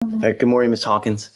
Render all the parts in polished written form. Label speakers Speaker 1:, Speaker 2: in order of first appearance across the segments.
Speaker 1: Good morning, Ms. Hawkins.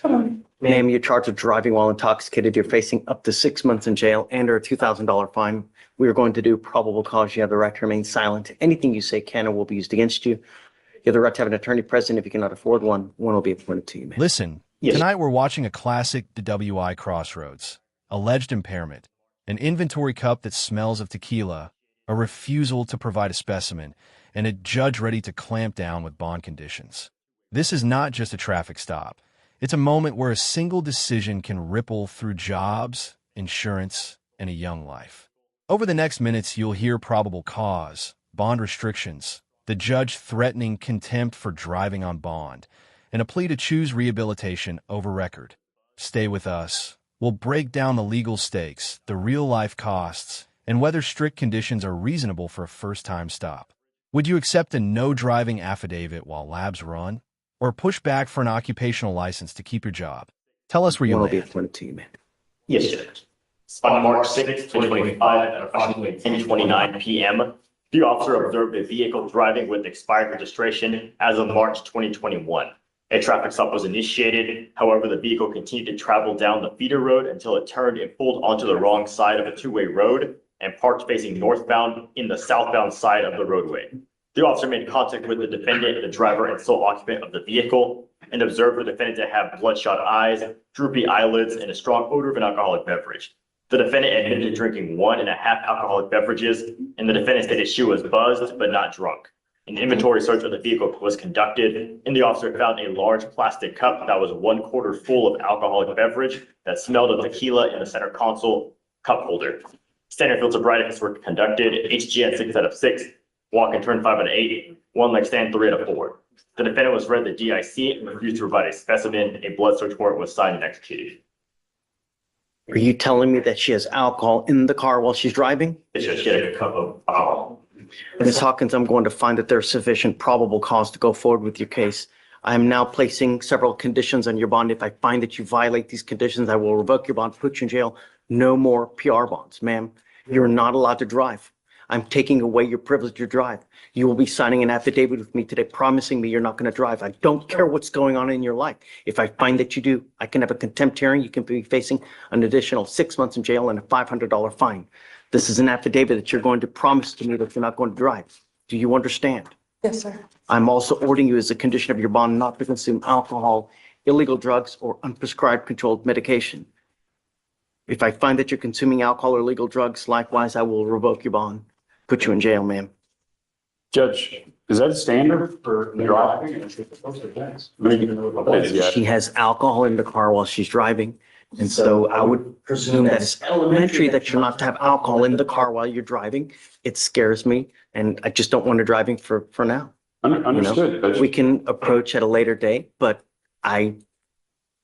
Speaker 1: Ma'am, you're charged with driving while intoxicated. You're facing up to 6 months in jail and or a $2,000 fine. We are going to do probable cause. You have the right to remain silent. Anything you say can or will be used against you. You have the right to have an attorney present. If you cannot afford one, one will be appointed to you, ma'am.
Speaker 2: Listen,
Speaker 1: Yes.
Speaker 2: Tonight we're watching a classic DWI crossroads, alleged impairment, an inventory cup that smells of tequila, a refusal to provide a specimen, and a judge ready to clamp down with bond conditions. This is not just a traffic stop. It's a moment where a single decision can ripple through jobs, insurance, and a young life. Over the next minutes, you'll hear probable cause, bond restrictions, the judge threatening contempt for driving on bond, and a plea to choose rehabilitation over record. Stay with us. We'll break down the legal stakes, the real-life costs, and whether strict conditions are reasonable for a first-time stop. Would you accept a no-driving affidavit while labs run? Or push back for an occupational license to keep your job? Tell us where you
Speaker 1: One will be
Speaker 2: land.
Speaker 1: appointed to you, ma'am.
Speaker 3: Yes, Judge. On March 6, 2025, at approximately 10:29 p.m., the officer observed a vehicle driving with expired registration as of March 2021. A traffic stop was initiated. However, the vehicle continued to travel down the feeder road until it turned and pulled onto the wrong side of a two-way road and parked facing northbound in the southbound side of the roadway. The officer made contact with the defendant, the driver, and sole occupant of the vehicle, and observed the defendant to have bloodshot eyes, droopy eyelids, and a strong odor of an alcoholic beverage. The defendant admitted to drinking 1.5 alcoholic beverages, and the defendant stated she was buzzed but not drunk. An inventory search of the vehicle was conducted, and the officer found a large plastic cup that was 1/4 full of alcoholic beverage that smelled of tequila in the center console cup holder. Standard field sobriety tests were conducted, HGN 6 out of 6. Walk and turn 5 out of 8, one leg stand 3 out of 4. The defendant was read the DIC and refused to provide a specimen. A blood search warrant was signed and executed.
Speaker 1: Are you telling me that she has alcohol in the car while she's driving?
Speaker 3: It's just get a cup of alcohol.
Speaker 1: Ms. Hawkins, I'm going to find that there's sufficient probable cause to go forward with your case. I am now placing several conditions on your bond. If I find that you violate these conditions, I will revoke your bond, put you in jail. No more PR bonds, ma'am. You're not allowed to drive. I'm taking away your privilege to drive. You will be signing an affidavit with me today promising me you're not going to drive. I don't care what's going on in your life. If I find that you do, I can have a contempt hearing. You can be facing an additional 6 months in jail and a $500 fine. This is an affidavit that you're going to promise to me that you're not going to drive. Do you understand?
Speaker 4: Yes, sir.
Speaker 1: I'm also ordering you as a condition of your bond not to consume alcohol, illegal drugs, or unprescribed controlled medication. If I find that you're consuming alcohol or illegal drugs, likewise, I will revoke your bond. Put you in jail, ma'am.
Speaker 5: Judge, is that standard for driving?
Speaker 1: She has alcohol in the car while she's driving. And so I would presume that it's elementary that you're not to have alcohol in the car while you're driving. It scares me, and I just don't want her driving for now.
Speaker 5: Understood. Judge.
Speaker 1: We can approach at a later date, but I'm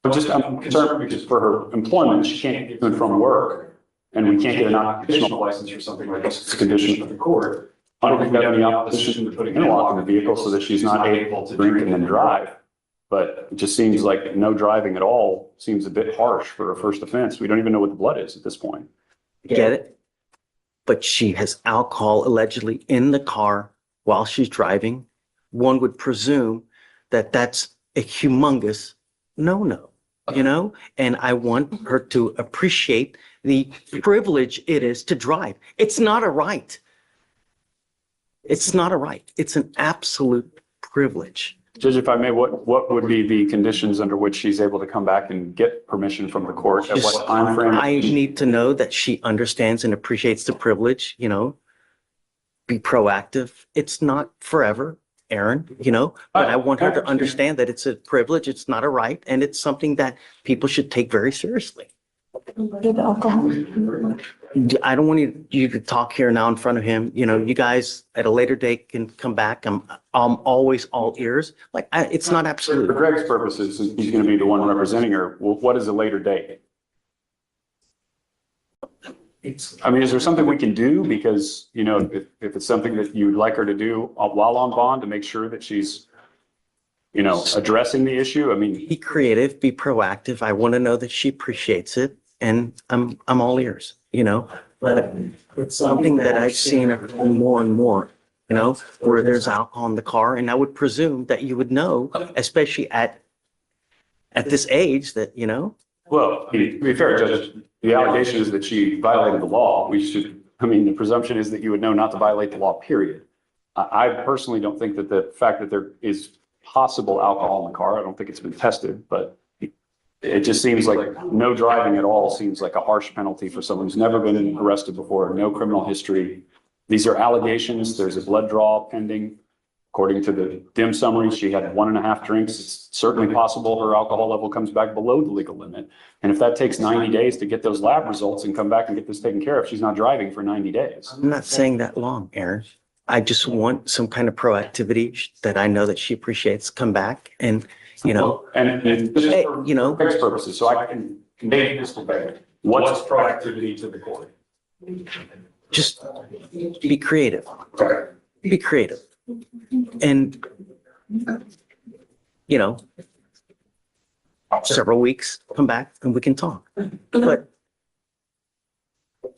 Speaker 5: concerned because for her employment, she can't get to and from work. And we can't get an occupational license for something like this. It's a condition of the court. I don't think we have any opposition to putting an interlock in the vehicle so that she's not able to drink and then drive. But it just seems like no driving at all seems a bit harsh for a first offense. We don't even know what the blood is at this point.
Speaker 1: Get it? But she has alcohol allegedly in the car while she's driving. One would presume that that's a humongous no-no, you know? And I want her to appreciate the privilege it is to drive. It's not a right. It's not a right. It's an absolute privilege.
Speaker 5: Judge, if I may, what would be the conditions under which she's able to come back and get permission from the court? At what time frame?
Speaker 1: I need to know that she understands and appreciates the privilege, you know, be proactive. It's not forever, Aaron, you know, but I want her to understand that it's a privilege. It's not a right. And it's something that people should take very seriously.
Speaker 4: Alcohol.
Speaker 1: I don't want you to talk here now in front of him. You know, you guys at a later date can come back. I'm always all ears. Like, it's not
Speaker 5: For
Speaker 1: absolute.
Speaker 5: Greg's purposes, he's going to be the one representing her. Well, what is a later date? I mean, is there something we can do? Because, you know, if it's something that you'd like her to do while on bond to make sure that she's, you know, addressing the issue. I mean,
Speaker 1: Be creative, be proactive. I want to know that she appreciates it, and I'm all ears, you know. But it's something that I've seen more and more, you know, where there's alcohol in the car, and I would presume that you would know, especially at at this age that,
Speaker 5: Well, to be fair, Judge, the allegation is that she violated the law. The presumption is that you would know not to violate the law, period. I personally don't think that the fact that there is possible alcohol in the car, I don't think it's been tested, but it just seems like no driving at all seems like a harsh penalty for someone who's never been arrested before, no criminal history. These are allegations. There's a blood draw pending. According to the dim summary, she had 1.5 drinks. It's certainly possible her alcohol level comes back below the legal limit. And if that takes 90 days to get those lab results and come back and get this taken care of, she's not driving for 90 days.
Speaker 1: I'm not saying that long, Aaron. I just want some kind of proactivity that I know that she appreciates. Come back and,
Speaker 5: And this is
Speaker 1: Hey,
Speaker 5: for Craig's purposes, so I can convey this to Craig. What's proactivity to the court?
Speaker 1: just be creative.
Speaker 5: Okay.
Speaker 1: Be creative. And, several weeks, come back and we can talk. But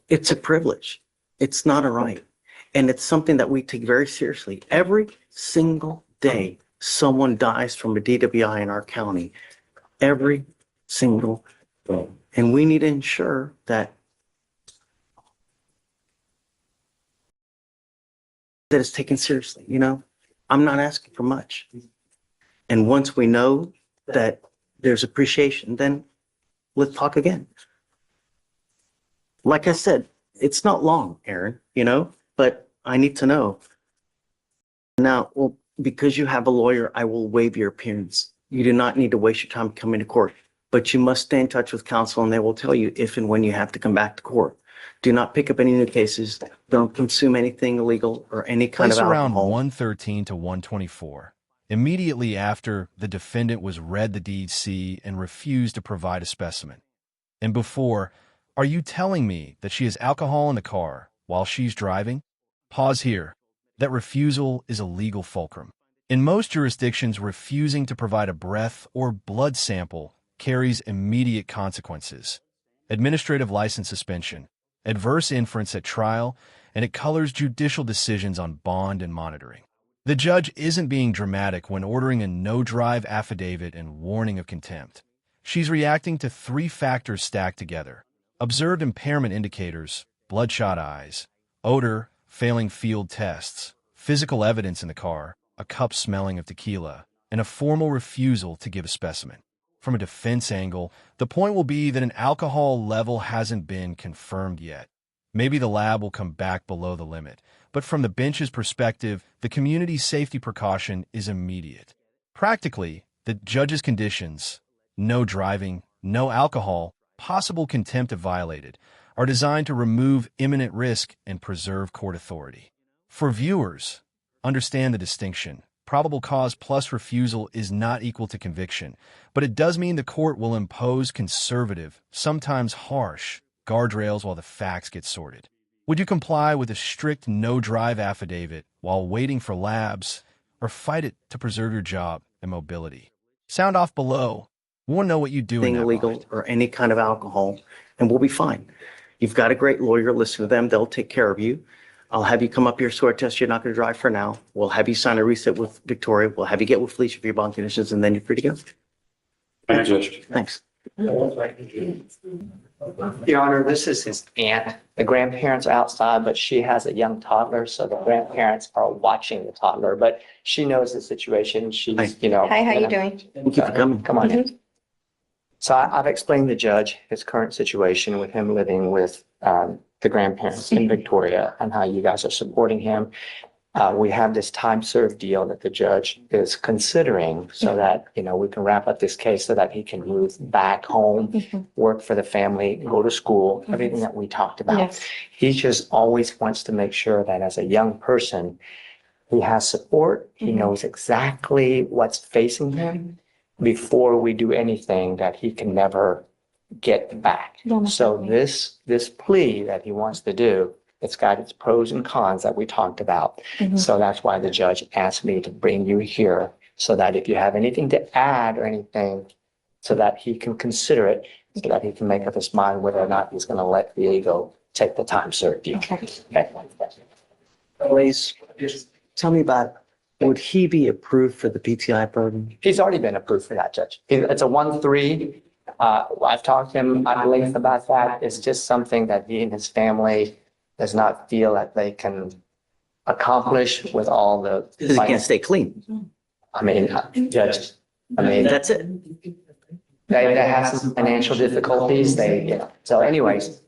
Speaker 1: it's a privilege. It's not a right. And it's something that we take very seriously. Every single day, someone dies from a DWI in our county. Every single day. And we need to ensure that it's taken seriously. I'm not asking for much. And once we know that there's appreciation, then let's talk again. Like I said, it's not long, Aaron, but I need to know. Now, well, because you have a lawyer, I will waive your appearance. You do not need to waste your time coming to court, but you must stay in touch with counsel and they will tell you if and when you have to come back to court. Do not pick up any new cases. Don't consume anything illegal or any kind of
Speaker 2: Place around
Speaker 1: alcohol.
Speaker 2: 113 to 124. Immediately after the defendant was read the DC and refused to provide a specimen. And before, are you telling me that she has alcohol in the car while she's driving? Pause here. That refusal is a legal fulcrum. In most jurisdictions, refusing to provide a breath or blood sample carries immediate consequences. Administrative license suspension, adverse inference at trial, and it colors judicial decisions on bond and monitoring. The judge isn't being dramatic when ordering a no-drive affidavit and warning of contempt. She's reacting to 3 factors stacked together: observed impairment indicators, bloodshot eyes, odor, failing field tests, physical evidence in the car, a cup smelling of tequila, and a formal refusal to give a specimen. From a defense angle, the point will be that an alcohol level hasn't been confirmed yet. Maybe the lab will come back below the limit, but from the bench's perspective, the community safety precaution is immediate. Practically, the judge's conditions, no driving, no alcohol, possible contempt if violated, are designed to remove imminent risk and preserve court authority. For viewers, understand the distinction. Probable cause plus refusal is not equal to conviction, but it does mean the court will impose conservative, sometimes harsh, guardrails while the facts get sorted. Would you comply with a strict no-drive affidavit while waiting for labs, or fight it to preserve your job and mobility? Sound off below. We want to know what you do in
Speaker 1: Anything
Speaker 2: that
Speaker 1: illegal
Speaker 2: moment.
Speaker 1: or any kind of alcohol, and we'll be fine. You've got a great lawyer. Listen to them. They'll take care of you. I'll have you come up here, swear test. You're not going to drive for now. We'll have you sign a reset with Victoria. We'll have you get with Felicia for your bond conditions, and then you're free to go.
Speaker 5: Thank you, Judge.
Speaker 1: Thanks.
Speaker 6: Your Honor, this is his aunt. The grandparents are outside, but she has a young toddler, so the grandparents are watching the toddler, but she knows the situation.
Speaker 1: Hi.
Speaker 6: She's,
Speaker 4: Hi, how you doing?
Speaker 1: Thank you for coming.
Speaker 6: Come on in. So I've explained to the judge his current situation with him living with the grandparents in Victoria and how you guys are supporting him. We have this time served deal that the judge is considering so that, we can wrap up this case so that he can move back home, work for the family, go to school, everything that we talked about.
Speaker 4: Yes.
Speaker 6: He just always wants to make sure that as a young person, he has support. He knows exactly what's facing him before we do anything that he can never get back. So this plea that he wants to do, it's got its pros and cons that we talked about. So that's why the judge asked me to bring you here so that if you have anything to add or anything, so that he can consider it, so that he can make up his mind whether or not he's going to let Diego take the time served deal.
Speaker 4: Okay.
Speaker 6: Okay.
Speaker 1: Please, tell me about Would he be approved for the PTI program?
Speaker 6: He's already been approved for that, Judge. It's a 1-3. I've talked to him at length about that. It's just something that he and his family does not feel that they can accomplish with all the.
Speaker 1: Because he can't stay clean.
Speaker 6: I mean, Judge, I mean,
Speaker 1: That's it.
Speaker 6: they have some financial difficulties. So anyways,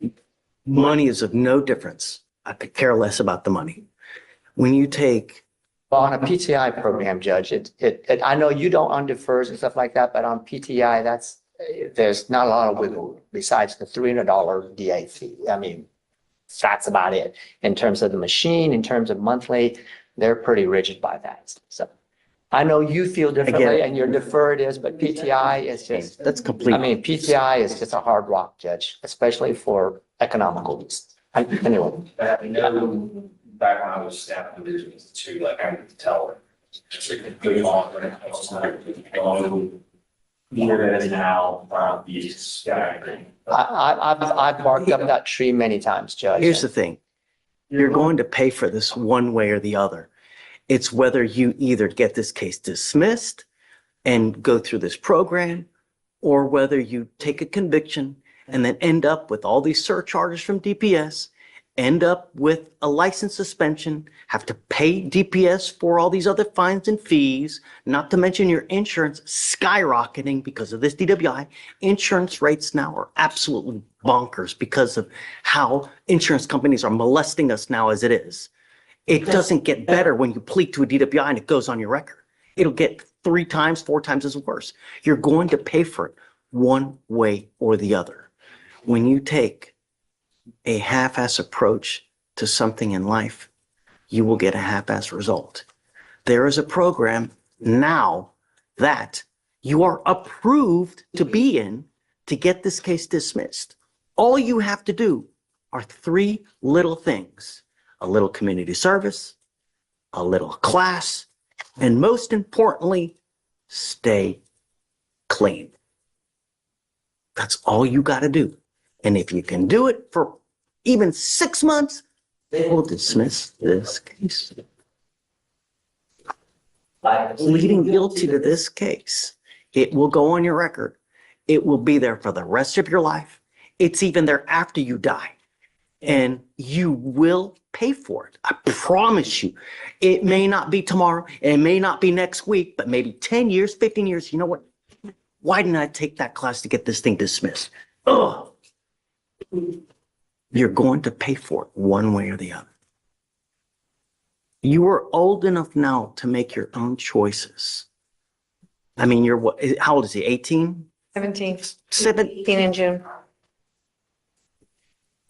Speaker 1: Money is of no difference. I could care less about the money. When you take,
Speaker 6: well, on a PTI program, Judge, I know you don't on defers and stuff like that, but on PTI, there's not a lot of wiggle room besides the $300 DA fee. I mean, that's about it. In terms of the machine, in terms of monthly, they're pretty rigid by that. So I know you feel differently and your deferred is, but PTI is just,
Speaker 1: that's complete.
Speaker 6: I mean, PTI is just a hard rock, Judge, especially for economical reasons. Anyway.
Speaker 7: I know back when I was staff divisions too, like I could tell. Good on, right? I was not here that is now, these guy.
Speaker 6: I've barked up that tree many times, Judge.
Speaker 1: Here's the thing. You're going to pay for this one way or the other. It's whether you either get this case dismissed and go through this program, or whether you take a conviction and then end up with all these surcharges from DPS, end up with a license suspension, have to pay DPS for all these other fines and fees, not to mention your insurance skyrocketing because of this DWI. Insurance rates now are absolutely bonkers because of how insurance companies are molesting us now as it is. It doesn't get better when you plead to a DWI and it goes on your record. It'll get 3 times, 4 times as worse. You're going to pay for it one way or the other. When you take a half-ass approach to something in life, you will get a half-ass result. There is a program now that you are approved to be in to get this case dismissed. All you have to do are 3 little things: a little community service, a little class, and most importantly, stay clean. That's all you got to do. And if you can do it for even 6 months, they will dismiss this case. By pleading guilty to this case, it will go on your record. It will be there for the rest of your life. It's even there after you die. And you will pay for it. I promise you. It may not be tomorrow. It may not be next week, but maybe 10 years, 15 years. You know what? Why didn't I take that class to get this thing dismissed? Ugh. You're going to pay for it one way or the other. You are old enough now to make your own choices. I mean, you're what? How old is he? 18?
Speaker 4: 17.
Speaker 1: 17
Speaker 4: in June.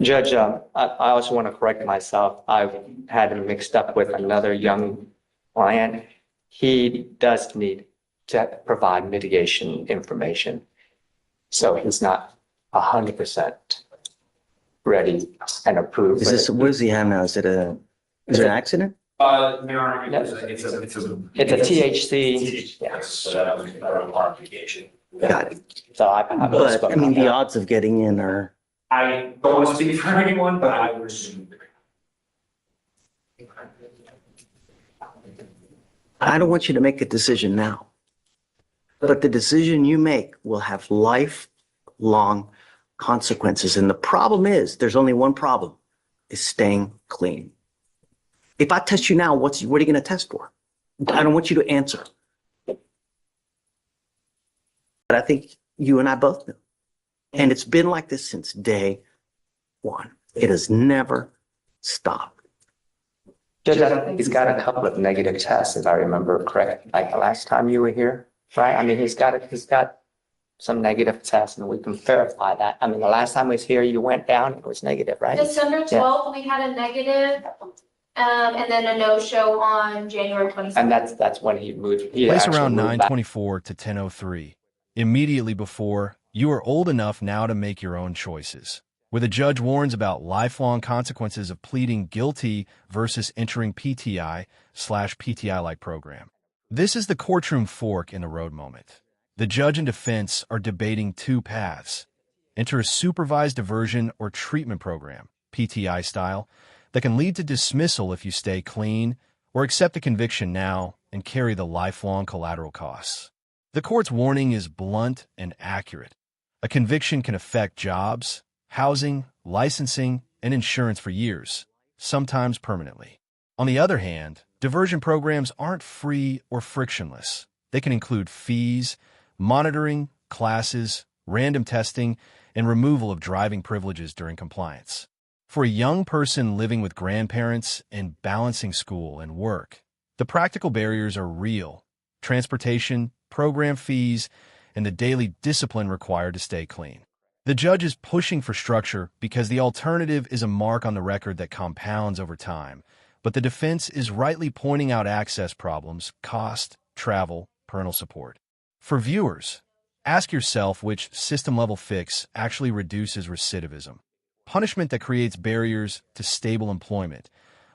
Speaker 6: Judge, I also want to correct myself. I've had him mixed up with another young client. He does need to provide mitigation information. So he's not 100% ready and approved.
Speaker 1: Is this, what does he have now? Is it an accident?
Speaker 7: It's a
Speaker 6: THC.
Speaker 7: Yes, so that was a qualification.
Speaker 1: Got it.
Speaker 6: So I
Speaker 1: But I mean, the odds of getting in are,
Speaker 7: I don't want to speak for anyone, but I would assume.
Speaker 1: I don't want you to make a decision now. But the decision you make will have lifelong consequences. And the problem is, there's only one problem, is staying clean. If I test you now, what are you going to test for? I don't want you to answer. But I think you and I both know. And it's been like this since day one. It has never stopped.
Speaker 6: Judge, I think he's got a couple of negative tests, if I remember correctly, like the last time you were here, right? I mean, he's got some negative tests, and we can verify that. I mean, the last time he was here, you went down, it was negative, right?
Speaker 8: December 12th, we had a negative, and then a no-show on January 27th.
Speaker 6: And that's when he moved. He
Speaker 2: Place
Speaker 6: actually
Speaker 2: around
Speaker 6: moved back.
Speaker 2: 9:24 to 10:03. Immediately before, you are old enough now to make your own choices. Where the judge warns about lifelong consequences of pleading guilty versus entering PTI/PTI-like program. This is the courtroom fork in the road moment. The judge and defense are debating 2 paths. Enter a supervised diversion or treatment program, PTI style, that can lead to dismissal if you stay clean, or accept a conviction now and carry the lifelong collateral costs. The court's warning is blunt and accurate. A conviction can affect jobs, housing, licensing, and insurance for years, sometimes permanently. On the other hand, diversion programs aren't free or frictionless. They can include fees, monitoring, classes, random testing, and removal of driving privileges during compliance. For a young person living with grandparents and balancing school and work, the practical barriers are real: transportation, program fees, and the daily discipline required to stay clean. The judge is pushing for structure because the alternative is a mark on the record that compounds over time, but the defense is rightly pointing out access problems, cost, travel, parental support. For viewers, ask yourself which system-level fix actually reduces recidivism: punishment that creates barriers to stable employment,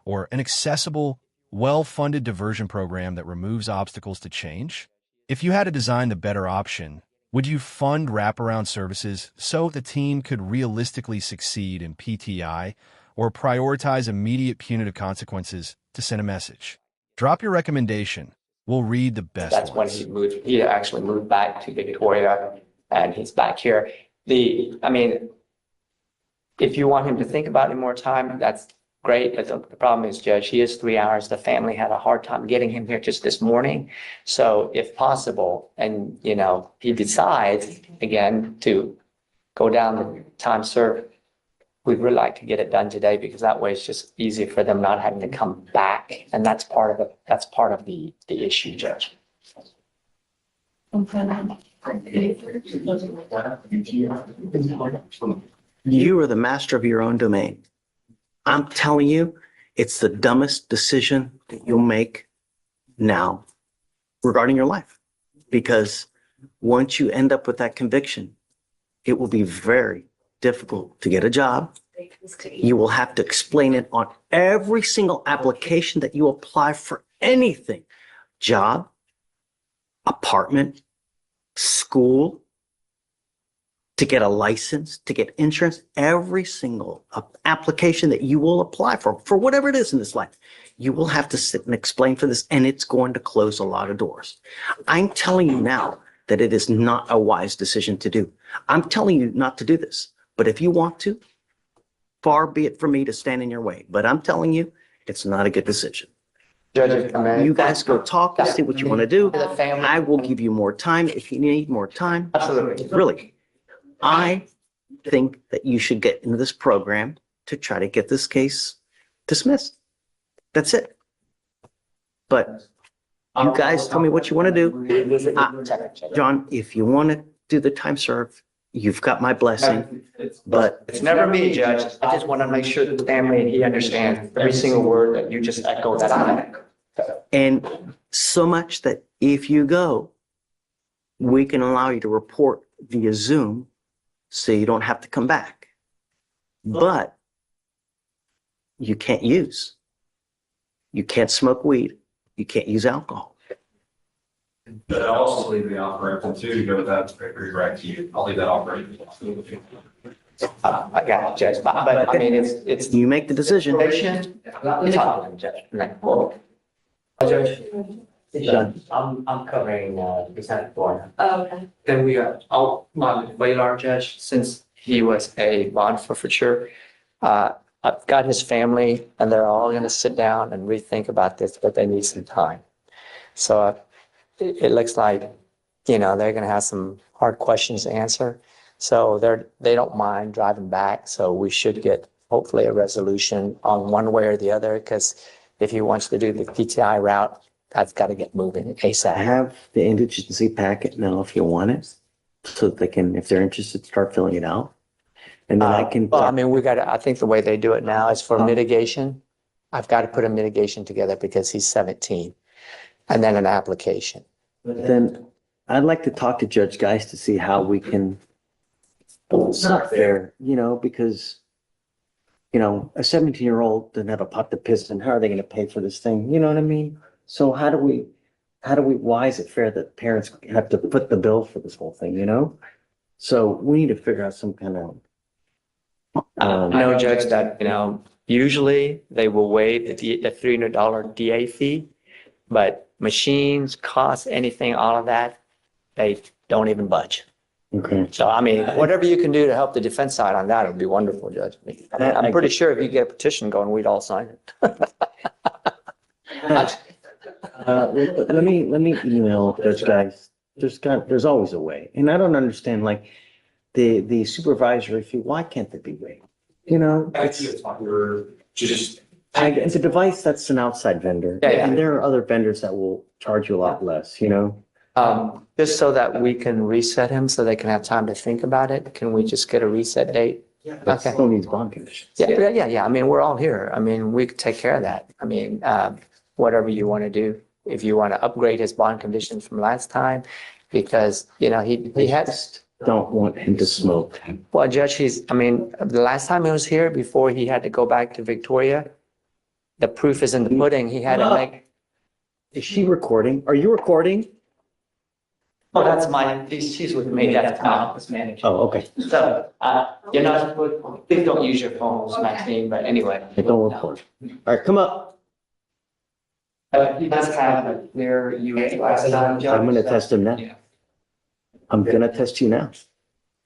Speaker 2: or an accessible, well-funded diversion program that removes obstacles to change? If you had to design the better option, would you fund wraparound services so the team could realistically succeed in PTI, or prioritize immediate punitive consequences to send a message? Drop your recommendation. We'll read the best
Speaker 6: That's when
Speaker 2: ones.
Speaker 6: he actually moved back to Victoria, and he's back here. If you want him to think about it more time, that's great. But the problem is, Judge, he is 3 hours. The family had a hard time getting him here just this morning. So if possible, and, he decides again to go down the time served, we'd really like to get it done today, because that way it's just easy for them not having to come back. And that's part of the issue, Judge.
Speaker 1: You are the master of your own domain. I'm telling you, it's the dumbest decision that you'll make now regarding your life. Because once you end up with that conviction, it will be very difficult to get a job. You will have to explain it on every single application that you apply for anything: job, apartment, school, to get a license, to get insurance. Every single application that you will apply for whatever it is in this life, you will have to sit and explain for this, and it's going to close a lot of doors. I'm telling you now that it is not a wise decision to do. I'm telling you not to do this. But if you want to, far be it from me to stand in your way. But I'm telling you, it's not a good decision.
Speaker 6: Judge,
Speaker 1: You guys go talk and see what you want to do.
Speaker 6: The family.
Speaker 1: I will give you more time if you need more time.
Speaker 6: Absolutely.
Speaker 1: Really, I think that you should get into this program to try to get this case dismissed. That's it. But you guys tell me what you want to do. John, if you want to do the time served, you've got my blessing. But
Speaker 6: It's never me, Judge. I just want to make sure the family and he understands every single word that you just echoed that I
Speaker 1: and so much that if you go, we can allow you to report via Zoom, so you don't have to come back. But you can't use. You can't smoke weed. You can't use alcohol.
Speaker 7: But I'll also leave the operator too, to go with that, right to you. I'll leave that operator.
Speaker 6: got it, Judge. But I mean, it's
Speaker 1: You make the decision.
Speaker 6: patient. You talk to him, Judge. Right. Well, Judge, I'm covering Lieutenant Thorne.
Speaker 4: Oh, okay.
Speaker 6: Then we got, my Valar Judge, since he was a bond forfeiture. I've got his family, and they're all going to sit down and rethink about this, but they need some time. So it looks like, they're going to have some hard questions to answer. So they don't mind driving back. So we should get hopefully a resolution on one way or the other, because if he wants to do the PTI route, I've got to get moving
Speaker 1: I
Speaker 6: ASAP.
Speaker 1: have the indigency packet now if you want it, so that they can, if they're interested, start filling it out. And then I can.
Speaker 6: Well, I mean, I think the way they do it now is for mitigation. I've got to put a mitigation together because he's 17, and then an application.
Speaker 1: Then I'd like to talk to Judge Geist to see how we can. It's not fair, because, a 17-year-old doesn't have a pot to piss in. How are they going to pay for this thing? You know what I mean? So why is it fair that parents have to foot the bill for this whole thing, So we need to figure out some kind of.
Speaker 6: No, Judge, that, usually they will waive the $300 DA fee, but machines, costs, anything, all of that, they don't even budge.
Speaker 1: Okay.
Speaker 6: So, I mean, whatever you can do to help the defense side on that would be wonderful, Judge. I'm pretty sure if you get a petition going, we'd all sign it.
Speaker 1: Let me email those guys. There's always a way. And I don't understand, like, the supervisory fee, why can't they be waived? You know,
Speaker 7: It's just.
Speaker 1: it's a device that's an outside vendor.
Speaker 6: Yeah, yeah.
Speaker 1: And there are other vendors that will charge you a lot less, you know?
Speaker 6: Just so that we can reset him, so they can have time to think about it, can we just get a reset date?
Speaker 1: That
Speaker 6: Okay.
Speaker 1: still needs bond conditions.
Speaker 6: Yeah. I mean, we're all here. I mean, we could take care of that. I mean, whatever you want to do. If you want to upgrade his bond conditions from last time, because, you know, he had,
Speaker 1: Don't want him to smoke.
Speaker 6: well, Judge, I mean, the last time he was here, before he had to go back to Victoria, the proof is in the pudding. He had to make,
Speaker 1: Is she recording? Are you recording?
Speaker 6: oh, that's mine. She's with me. That's my office manager.
Speaker 1: Oh, okay.
Speaker 6: So, you're not, please don't use your phones, Maxine, but anyway.
Speaker 1: I don't record. All right, come up.
Speaker 6: He does have a clear UA glasses on, Judge.
Speaker 1: I'm gonna test him now.
Speaker 6: Yeah.
Speaker 1: I'm gonna test you now.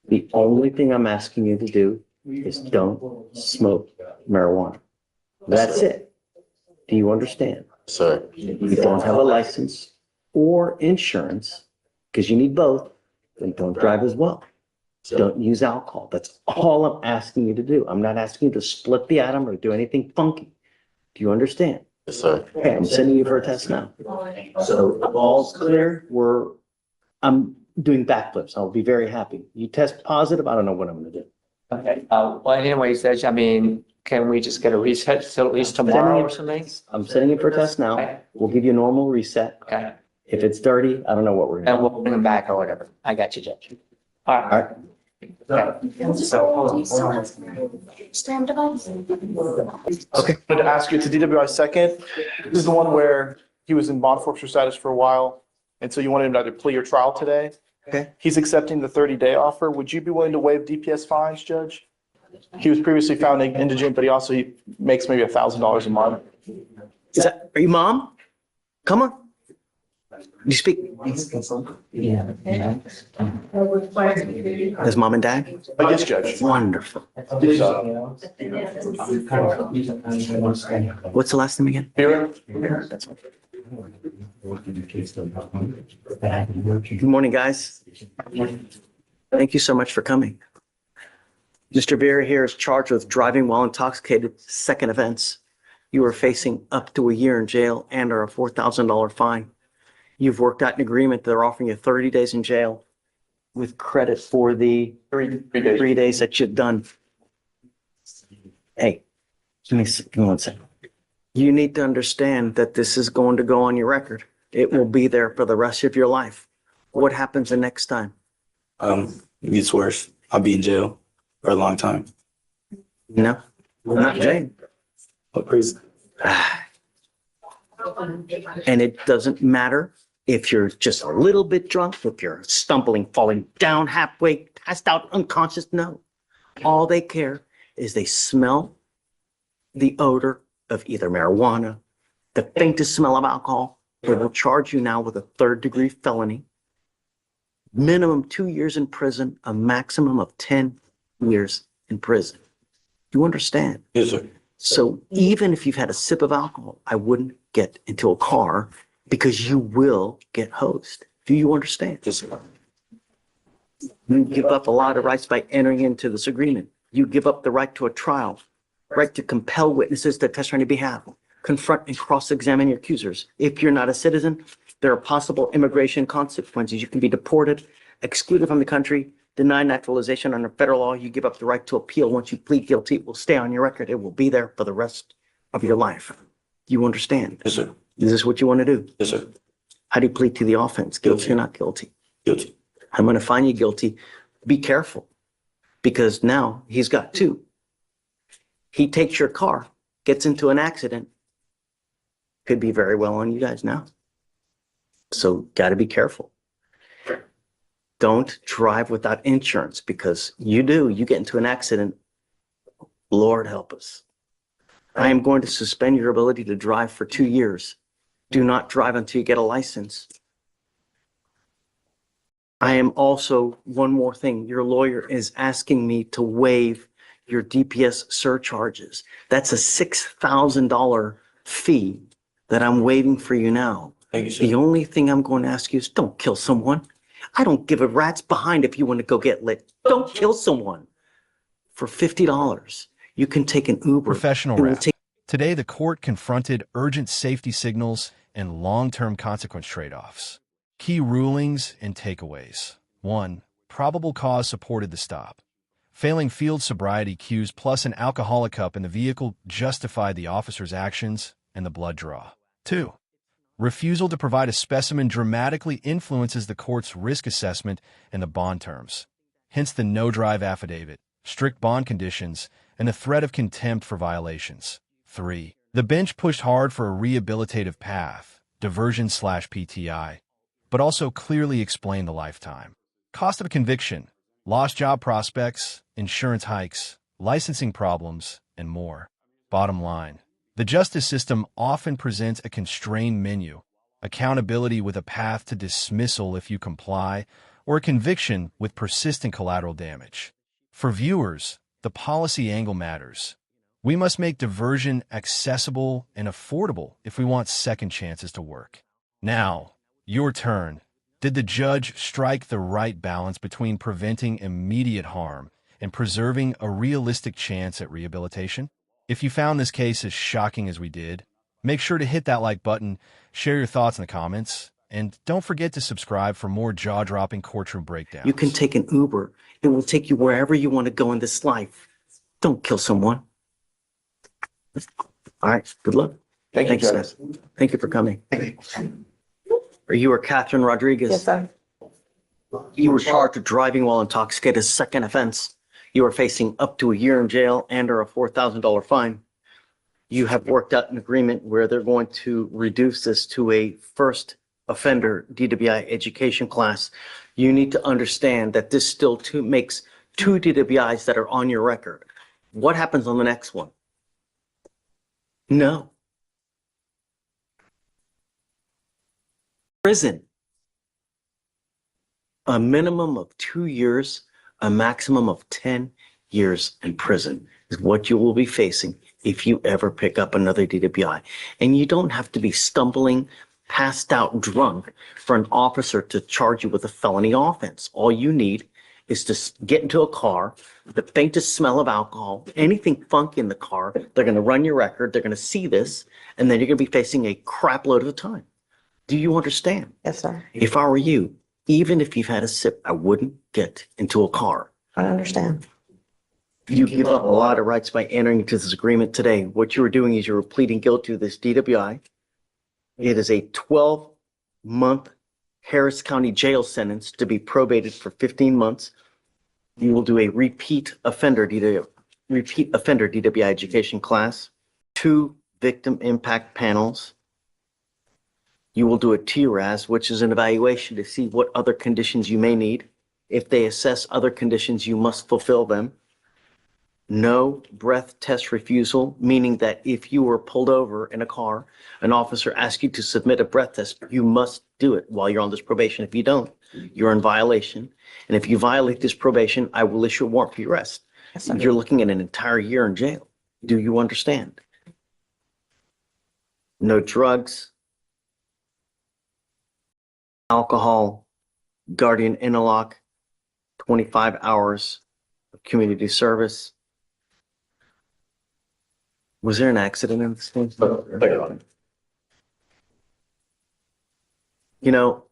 Speaker 1: The only thing I'm asking you to do is don't smoke marijuana. That's it. Do you understand?
Speaker 9: Sir.
Speaker 1: You don't have a license or insurance, because you need both, then don't drive as well. Don't use alcohol. That's all I'm asking you to do. I'm not asking you to split the atom or do anything funky. Do you understand?
Speaker 9: Yes, sir.
Speaker 1: Okay, I'm sending you for a test now. So all's clear. I'm doing backflips. I'll be very happy. You test positive, I don't know what I'm gonna do.
Speaker 6: Okay, well, anyways, Judge, I mean, can we just get a reset till at least tomorrow or something?
Speaker 1: I'm sending you for a test now. We'll give you a normal reset.
Speaker 6: Okay,
Speaker 1: If it's dirty, I don't know what we're
Speaker 6: and
Speaker 1: gonna do.
Speaker 6: we'll bring them back or whatever. I got you, Judge. All
Speaker 1: All
Speaker 6: right.
Speaker 1: right.
Speaker 8: Stamp device?
Speaker 1: Okay.
Speaker 10: I'm going to ask you, it's a DWI second. This is the one where he was in bond forfeiture status for a while, and so you wanted him to either plea or trial today.
Speaker 1: Okay.
Speaker 10: He's accepting the 30-day offer. Would you be willing to waive DPS fines, Judge? He was previously found indigent, but he makes maybe $1,000 a month.
Speaker 1: Are you mom? Come on. You speak. Is mom and dad?
Speaker 10: Yes, Judge.
Speaker 1: Wonderful.
Speaker 10: Yes, sir.
Speaker 1: What's the last name again?
Speaker 10: Vera?
Speaker 1: That's fine. Good morning, guys. Thank you so much for coming. Mr. Vera here is charged with driving while intoxicated, second offense. You are facing up to a year in jail and or a $4,000 fine. You've worked out an agreement. They're offering you 30 days in jail with credit for the 3 days that you've done. Hey, give me 1 second. You need to understand that this is going to go on your record. It will be there for the rest of your life. What happens the next time?
Speaker 9: It gets worse. I'll be in jail for a long time.
Speaker 1: No, not jail.
Speaker 9: What prison?
Speaker 1: And it doesn't matter if you're just a little bit drunk, if you're stumbling, falling down halfway, passed out, unconscious. No. All they care is they smell the odor of either marijuana, the faintest smell of alcohol. They will charge you now with a 3rd-degree felony, minimum 2 years in prison, a maximum of 10 years in prison. You understand?
Speaker 9: Yes, sir.
Speaker 1: So even if you've had a sip of alcohol, I wouldn't get into a car because you will get hosed. Do you understand?
Speaker 9: Yes, sir.
Speaker 1: You give up a lot of rights by entering into this agreement. You give up the right to a trial, right to compel witnesses to testify on your behalf, confront and cross-examine your accusers. If you're not a citizen, there are possible immigration consequences. You can be deported, excluded from the country, denied naturalization under federal law. You give up the right to appeal. Once you plead guilty, it will stay on your record. It will be there for the rest of your life. You understand?
Speaker 9: Yes, sir.
Speaker 1: Is this what you want to do?
Speaker 9: Yes, sir.
Speaker 1: How do you plead to the offense? Guilty or not guilty?
Speaker 9: Guilty.
Speaker 1: I'm going to find you guilty. Be careful, because now he's got 2. He takes your car, gets into an accident, could be very well on you guys now. So got to be careful. Don't drive without insurance, because you get into an accident. Lord help us. I am going to suspend your ability to drive for 2 years. Do not drive until you get a license. I am also, one more thing, your lawyer is asking me to waive your DPS surcharges. That's a $6,000 fee that I'm waiving for you now.
Speaker 9: Thank you, sir.
Speaker 1: The only thing I'm going to ask you is don't kill someone. I don't give a rat's behind if you want to go get lit. Don't kill someone. For $50, you can take an Uber.
Speaker 2: Professional
Speaker 1: It will
Speaker 2: rap.
Speaker 1: take
Speaker 2: Today, the court confronted urgent safety signals and long-term consequence trade-offs. Key rulings and takeaways. 1. Probable cause supported the stop. Failing field sobriety cues plus an alcoholic cup in the vehicle justified the officer's actions and the blood draw. 2. Refusal to provide a specimen dramatically influences the court's risk assessment and the bond terms. Hence the no-drive affidavit, strict bond conditions, and the threat of contempt for violations. 3. The bench pushed hard for a rehabilitative path, diversion/PTI, but also clearly explained the lifetime. Cost of conviction, lost job prospects, insurance hikes, licensing problems, and more. Bottom line, the justice system often presents a constrained menu, accountability with a path to dismissal if you comply, or a conviction with persistent collateral damage. For viewers, the policy angle matters. We must make diversion accessible and affordable if we want second chances to work. Now, your turn. Did the judge strike the right balance between preventing immediate harm and preserving a realistic chance at rehabilitation? If you found this case as shocking as we did, make sure to hit that like button, share your thoughts in the comments, and don't forget to subscribe for more jaw-dropping courtroom breakdowns.
Speaker 1: You can take an Uber. It will take you wherever you want to go in this life. Don't kill someone. All right. Good luck.
Speaker 10: Thank you,
Speaker 1: Thanks,
Speaker 10: Judge.
Speaker 1: guys. Thank you for coming. You are Catherine Rodriguez.
Speaker 4: Yes, sir.
Speaker 1: You were charged with driving while intoxicated, second offense. You are facing up to a year in jail and or a $4,000 fine. You have worked out an agreement where they're going to reduce this to a first offender DWI education class. You need to understand that this still makes 2 DWIs that are on your record. What happens on the next one? No. Prison. A minimum of 2 years, a maximum of 10 years in prison is what you will be facing if you ever pick up another DWI. And you don't have to be stumbling, passed out drunk for an officer to charge you with a felony offense. All you need is to get into a car, the faintest smell of alcohol, anything funky in the car, they're going to run your record, they're going to see this, and then you're going to be facing a crap load of the time. Do you understand?
Speaker 4: Yes, sir.
Speaker 1: If I were you, even if you've had a sip, I wouldn't get into a car.
Speaker 4: I understand.
Speaker 1: You give up a lot of rights by entering into this agreement today. What you were doing is you were pleading guilty to this DWI. It is a 12-month Harris County jail sentence to be probated for 15 months. You will do a repeat offender DWI education class, 2 victim impact panels. You will do a TRAS, which is an evaluation to see what other conditions you may need. If they assess other conditions, you must fulfill them. No breath test refusal, meaning that if you were pulled over in a car, an officer asks you to submit a breath test, you must do it while you're on this probation. If you don't, you're in violation. And if you violate this probation, I will issue a warrant for your arrest.
Speaker 4: Yes, sir.
Speaker 1: You're looking at an entire year in jail. Do you understand? No drugs, alcohol, guardian interlock, 25 hours of community service. Was there an accident in this thing? You know,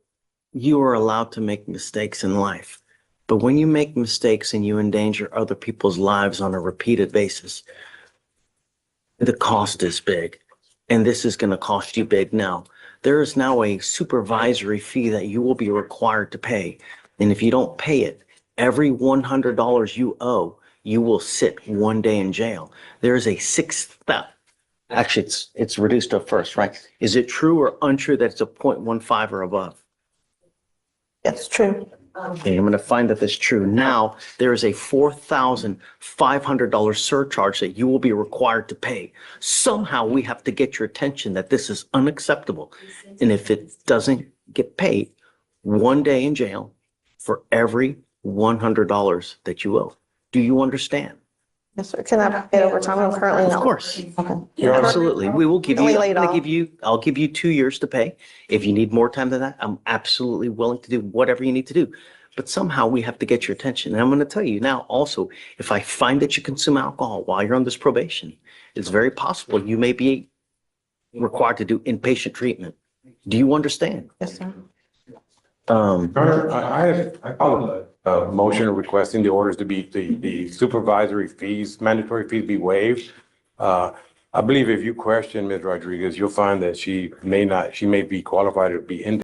Speaker 1: you are allowed to make mistakes in life, but when you make mistakes and you endanger other people's lives on a repeated basis, the cost is big, and this is going to cost you big now. There is now a supervisory fee that you will be required to pay, and if you don't pay it, every $100 you owe, you will sit 1 day in jail. There is a actually it's reduced to a first, right? Is it true or untrue that it's a 0.15 or above?
Speaker 4: That's true.
Speaker 1: Okay, I'm going to find that that's true. Now, there is a $4,500 surcharge that you will be required to pay. Somehow we have to get your attention that this is unacceptable. And if it doesn't get paid, 1 day in jail for every $100 that you owe. Do you understand?
Speaker 4: Yes, sir. Can I pay it over time? I'm currently
Speaker 1: Of
Speaker 4: not.
Speaker 1: course.
Speaker 4: Okay.
Speaker 1: Absolutely. We will give you,
Speaker 4: Only laid off.
Speaker 1: I'll give you 2 years to pay. If you need more time than that, I'm absolutely willing to do whatever you need to do. But somehow we have to get your attention. And I'm going to tell you now also, if I find that you consume alcohol while you're on this probation, it's very possible you may be required to do inpatient treatment. Do you understand?
Speaker 4: Yes, sir.
Speaker 11: Your Honor, I filed a motion requesting the orders to be, the supervisory fees, mandatory fees be waived. I believe if you question Ms. Rodriguez, you'll find that she may be qualified to be in